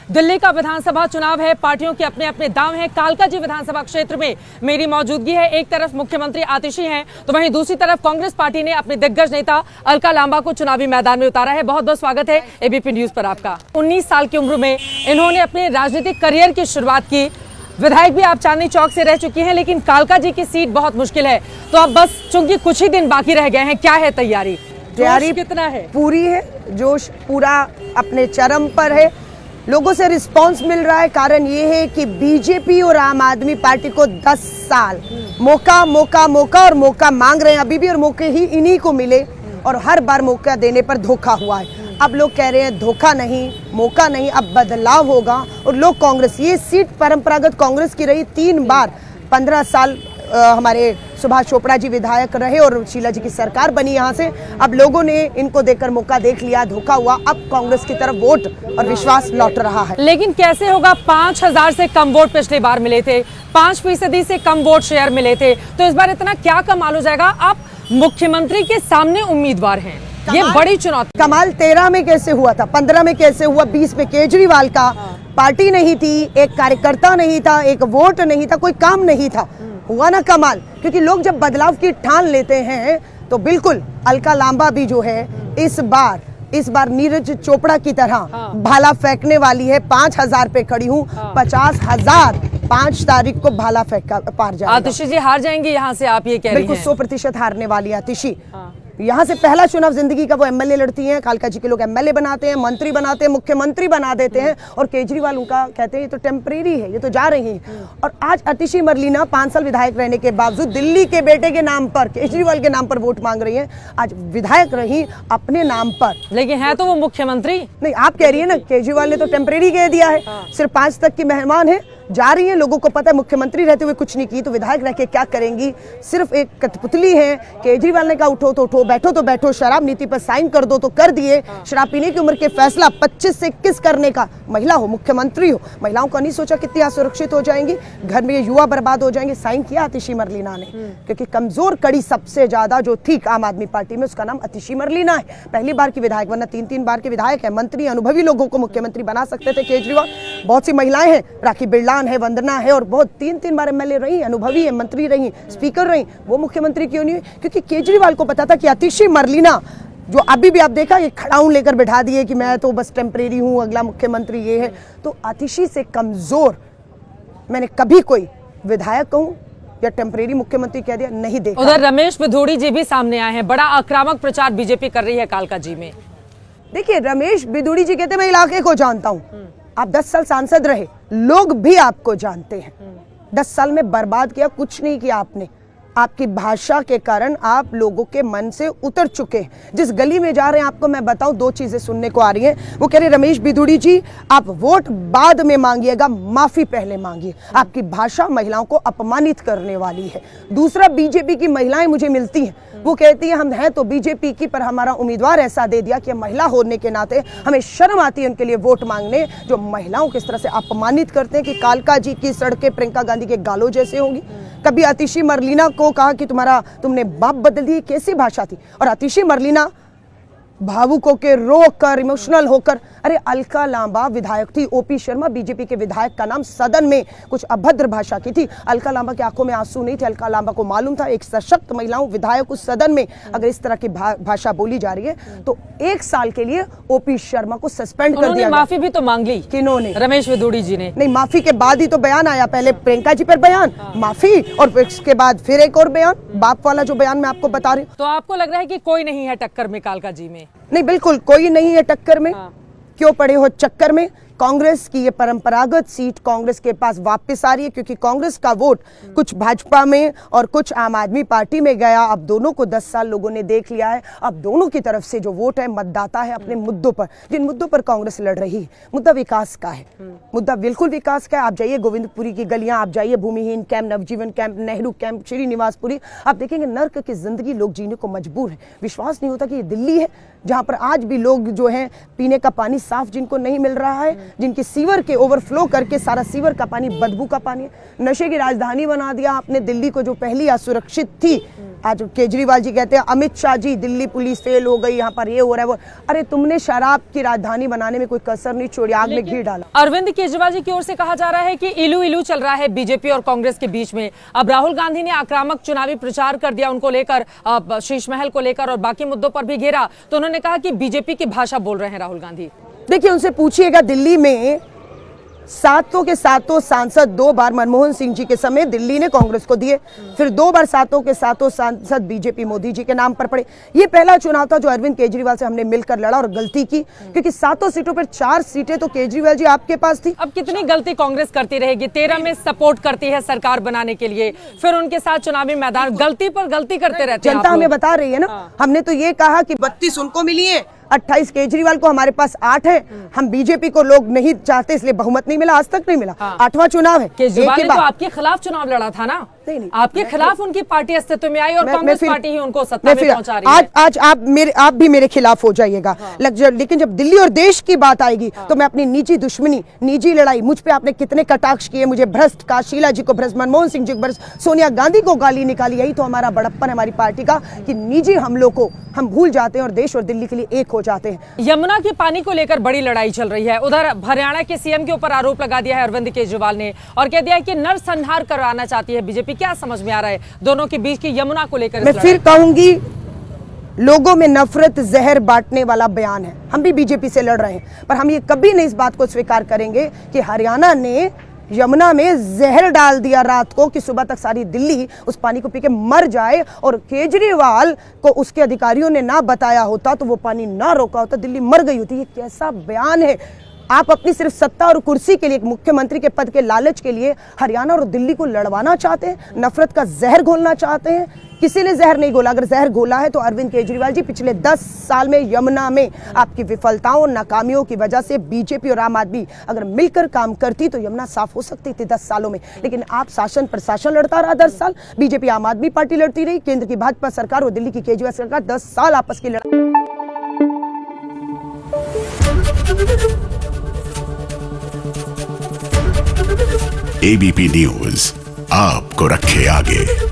दिल्ली का विधानसभा चुनाव है, पार्टियों के अपने अपने दांव हैं। कालकाजी विधानसभा क्षेत्र में मेरी मौजूदगी है। एक तरफ मुख्यमंत्री आतिशी हैं, तो वहीं दूसरी तरफ कांग्रेस पार्टी ने अपने दिग्गज नेता अलका लांबा को चुनावी मैदान में उतारा है। बहुत बहुत स्वागत है एबीपी न्यूज पर आपका। 19 साल की उम्र में इन्होंने अपने राजनीतिक करियर की शुरुआत की। विधायक भी आप चांदनी चौक से रह चुकी हैं, लेकिन कालकाजी की सीट बहुत मुश्किल है, तो अब बस चूंकि कुछ ही दिन बाकी रह गए हैं, क्या है तैयारी कितना है? पूरी है, जोश पूरा अपने चरम पर है। लोगों से रिस्पांस मिल रहा है। कारण ये है कि बीजेपी और आम आदमी पार्टी को 10 साल मौका मौका मौका और मौका मांग रहे हैं अभी भी, और मौके ही इन्हीं को मिले और हर बार मौका देने पर धोखा हुआ है। अब लोग कह रहे हैं धोखा नहीं, मौका नहीं, अब बदलाव होगा। और लोग कांग्रेस, ये सीट परंपरागत कांग्रेस की रही, 3 बार 15 साल हमारे सुभाष चोपड़ा जी विधायक रहे और शीला जी की सरकार बनी यहाँ से। अब लोगों ने इनको देकर मौका देख लिया, धोखा हुआ, अब कांग्रेस की तरफ वोट और विश्वास लौट रहा है। लेकिन कैसे होगा? 5000 से कम वोट पिछली बार मिले थे, 5% से कम वोट शेयर मिले थे, तो इस बार इतना क्या कमाल हो जाएगा? आप मुख्यमंत्री के सामने उम्मीदवार हैं, ये बड़ी चुनौती। कमाल 13 में कैसे हुआ था, 15 में कैसे हुआ, 20 में केजरीवाल का पार्टी नहीं थी, एक कार्यकर्ता नहीं था, एक वोट नहीं था, कोई काम नहीं था, हुआ ना कमाल। क्योंकि लोग जब बदलाव की ठान लेते हैं तो बिल्कुल अलका लांबा भी जो है इस बार नीरज चोपड़ा की तरह भाला फेंकने वाली है। 5000 पे खड़ी हूँ, 50,000 5 तारीख को भाला फेंक पार जाएगा। आतिशी जी हार जाएंगी यहाँ से, आप ये कह रही हैं? बिल्कुल 100% हारने वाली आतिशी। यहाँ से पहला चुनाव जिंदगी का, वो एमएलए लड़ती हैं। कालकाजी के लोग एमएलए बनाते हैं, मंत्री बनाते हैं, मुख्यमंत्री बना देते हैं, और केजरीवाल उनका कहते हैं ये तो टेम्परेरी है, ये तो जा रही हैं। और आज आतिशी मरलीना 5 साल विधायक रहने के बावजूद दिल्ली के बेटे के नाम पर, केजरीवाल के नाम पर वोट मांग रही हैं। आज विधायक रही अपने नाम पर, लेकिन है तो वो मुख्यमंत्री नहीं। आप कह रही है ना केजरीवाल ने तो टेम्परेरी कह दिया है, सिर्फ 5 तक की मेहमान है, जा रही हैं। लोगों को पता है मुख्यमंत्री रहते हुए कुछ नहीं की, तो विधायक रह के क्या करेंगी? सिर्फ एक कठपुतली है। केजरीवाल ने कहा उठो तो उठो, बैठो तो बैठो, शराब नीति पर साइन कर दो तो कर दिए। शराब पीने की उम्र के फैसला 25 से 21 करने का, महिला हो, मुख्यमंत्री हो, महिलाओं का नहीं सोचा कितनी असुरक्षित हो जाएंगी, घर में युवा बर्बाद हो जाएंगे। साइन किया आतिशी मरलीना ने, क्योंकि कमजोर कड़ी सबसे ज्यादा जो थी आम आदमी पार्टी में, उसका नाम आतिशी मरलीना है। पहली बार की विधायक, वरना 3-3 बार के विधायक है, मंत्री, अनुभवी लोगों को मुख्यमंत्री बना सकते थे केजरीवाल। बहुत सी महिलाएं हैं, राखी बिरलान है, वंदना है, और बहुत 3-3 बार एमएलए रही, अनुभवी है, मंत्री रही, स्पीकर रही, वो मुख्यमंत्री क्यों नहीं हुई? क्योंकि केजरीवाल को पता था कि आतिशी मरलीना, जो अभी भी आप देखा ये खड़ाऊं लेकर बैठा दिए कि मैं तो बस टेम्परेरी हूं, अगला मुख्यमंत्री ये है, तो आतिशी से कमजोर मैंने कभी कोई विधायक कहूं या टेम्परेरी मुख्यमंत्री कह दिया नहीं देखा। उधर रमेश बिधूड़ी जी भी सामने आए हैं, बड़ा आक्रामक प्रचार बीजेपी कर रही है कालकाजी में। देखिए रमेश बिधूड़ी जी कहते मैं इलाके को जानता हूं। आप 10 साल सांसद रहे, लोग भी आपको जानते हैं। 10 साल में बर्बाद किया, कुछ नहीं किया आपने। आपकी भाषा के कारण आप लोगों के मन से उतर चुके हैं। जिस गली में जा रहे हैं, आपको मैं बताऊं, 2 चीजें सुनने को आ रही हैं। वो कह रहे रमेश बिधूड़ी जी आप वोट बाद में मांगिएगा, माफी पहले मांगिए। आपकी भाषा महिलाओं को अपमानित करने वाली है। दूसरा, बीजेपी की महिलाएं मुझे मिलती हैं, वो कहती है हम हैं तो बीजेपी की, पर हमारा उम्मीदवार ऐसा दे दिया कि महिला होने के नाते हमें शर्म आती है उनके लिए वोट मांगने, जो महिलाओं किस तरह से अपमानित करते हैं कि कालकाजी की सड़कें प्रियंका गांधी के गालों जैसे होंगी। कभी आतिशी मरलीना को कहा कि तुमने बाप बदल दिए, कैसी भाषा थी? और आतिशी मरलीना भावुक होकर, रोकर, इमोशनल होकर, अरे अलका लांबा विधायक थी, ओपी शर्मा बीजेपी के विधायक का नाम सदन में कुछ अभद्र भाषा की थी। अलका लांबा की आंखों में आंसू नहीं थे। अलका लांबा को मालूम था एक सशक्त महिलाओं विधायक उस सदन में अगर इस तरह की भाषा बोली जा रही है तो 1 साल के लिए ओपी शर्मा को सस्पेंड कर दिया। माफी भी तो मांग ली किन्होंने? रमेश बिधूड़ी जी ने। नहीं, माफी के बाद ही तो बयान आया। पहले प्रियंका जी पर बयान, माफी, और उसके बाद फिर एक और बयान, बाप वाला जो बयान मैं आपको बता रही हूँ। तो आपको लग रहा है कि कोई नहीं है टक्कर में कालकाजी में? नहीं, बिल्कुल कोई नहीं है टक्कर में। क्यों पड़े हो चक्कर में? कांग्रेस की ये परंपरागत सीट कांग्रेस के पास वापस आ रही है, क्योंकि कांग्रेस का वोट कुछ भाजपा में और कुछ आम आदमी पार्टी में गया। अब दोनों को 10 साल लोगों ने देख लिया है। अब दोनों की तरफ से जो वोट है, मतदाता है अपने मुद्दों पर, जिन मुद्दों पर कांग्रेस लड़ रही है। मुद्दा विकास का है, मुद्दा बिल्कुल विकास का है। आप जाइए गोविंदपुरी की गलियां, आप जाइए भूमिहीन कैंप, नवजीवन कैंप, नेहरू कैंप, श्रीनिवासपुरी, आप देखेंगे नर्क की जिंदगी लोग जीने को मजबूर है। विश्वास नहीं होता कि ये दिल्ली है जहां पर आज भी लोग जो है पीने का पानी साफ जिनको नहीं मिल रहा है, जिनकी सीवर के ओवरफ्लो करके सारा सीवर का पानी बदबू का पानी है। नशे की राजधानी बना दिया आपने दिल्ली को, जो पहली असुरक्षित थी। आज केजरीवाल जी कहते हैं अमित शाह जी दिल्ली पुलिस फेल हो गई, यहाँ पर ये हो रहा है वो। अरे तुमने शराब की राजधानी बनाने में कोई कसर नहीं छोड़ी, आग में घी डाला। अरविंद केजरीवाल जी की ओर से कहा जा रहा है कि इलू इलू चल रहा है बीजेपी और कांग्रेस के बीच में। अब राहुल गांधी ने आक्रामक चुनावी प्रचार कर दिया उनको लेकर, शीश महल को लेकर और बाकी मुद्दों पर भी घेरा, तो उन्होंने कहा कि बीजेपी की भाषा बोल रहे हैं राहुल गांधी। देखिए उनसे पूछिएगा, दिल्ली में सातों के सातों सांसद 2 बार मनमोहन सिंह जी के समय दिल्ली ने कांग्रेस को दिए, फिर 2 बार सातों के सातों सांसद बीजेपी मोदी जी के नाम पर पड़े। ये पहला चुनाव था जो अरविंद केजरीवाल से हमने मिलकर लड़ा और गलती की, क्योंकि 7 सीटों पर 4 सीटें तो केजरीवाल जी आपके पास थी। अब कितनी गलती कांग्रेस करती रहेगी? 13 में सपोर्ट करती है सरकार बनाने के लिए, फिर उनके साथ चुनावी मैदान, गलती पर गलती करते रहते हैं। जनता हमें बता रही है ना, हमने तो ये कहा कि 32 उनको मिली है, 28 केजरीवाल को, हमारे पास 8 है। हम बीजेपी को लोग नहीं चाहते इसलिए बहुमत नहीं मिला, आज तक नहीं मिला। 8वां चुनाव है। केजरीवाल ने तो आपके खिलाफ चुनाव लड़ा था ना? नहीं। आपके खिलाफ उनकी पार्टी अस्तित्व में आई और कांग्रेस पार्टी ही उनको सत्ता में पहुंचा रही है। आज आप भी मेरे खिलाफ हो जाइएगा। लेकिन जब दिल्ली और देश की बात आएगी तो मैं अपनी निजी दुश्मनी, निजी लड़ाई, मुझ पे आपने कितने कटाक्ष किए, मुझे भ्रष्ट कहा, शीला जी को भ्रष्ट, मनमोहन सिंह जी को भ्रष्ट, सोनिया गांधी को गाली निकाली। यही तो हमारा बड़प्पन है हमारी पार्टी का, कि निजी हमलों को हम भूल जाते हैं और देश और दिल्ली के लिए एक हो जाते हैं। यमुना के पानी को लेकर बड़ी लड़ाई चल रही है। उधर हरियाणा के सीएम के ऊपर आरोप लगा दिया है अरविंद केजरीवाल ने और कह दिया है कि नरसंहार करवाना चाहती है बीजेपी। क्या समझ में आ रहा है दोनों के बीच की यमुना को लेकर? मैं फिर कहूंगी, लोगों में नफरत जहर बांटने वाला बयान है। हम भी बीजेपी से लड़ रहे हैं, पर हम ये कभी नहीं इस बात को स्वीकार करेंगे कि हरियाणा ने यमुना में जहर डाल दिया रात को, कि सुबह तक सारी दिल्ली उस पानी को पी के मर जाए, और केजरीवाल को उसके अधिकारियों ने ना बताया होता तो वो पानी ना रोका होता, दिल्ली मर गई होती। ये कैसा बयान है? आप अपनी सिर्फ सत्ता और कुर्सी के लिए, मुख्यमंत्री के पद के लालच के लिए हरियाणा और दिल्ली को लड़वाना चाहते हैं, नफरत का जहर घोलना चाहते हैं। किसी ने जहर नहीं घोला, अगर जहर घोला है तो अरविंद केजरीवाल जी। पिछले 10 साल में यमुना में आपकी विफलताओं, नाकामियों की वजह से बीजेपी और आम आदमी अगर मिलकर काम करती तो यमुना साफ हो सकती थी 10 सालों में। लेकिन आप शासन प्रशासन लड़ता रहा 10 साल, बीजेपी आम आदमी पार्टी लड़ती रही, केंद्र की भाजपा सरकार और दिल्ली की केजरीवाल सरकार, 10 साल आपस की लड़ाई। एबीपी न्यूज आपको रखे आगे।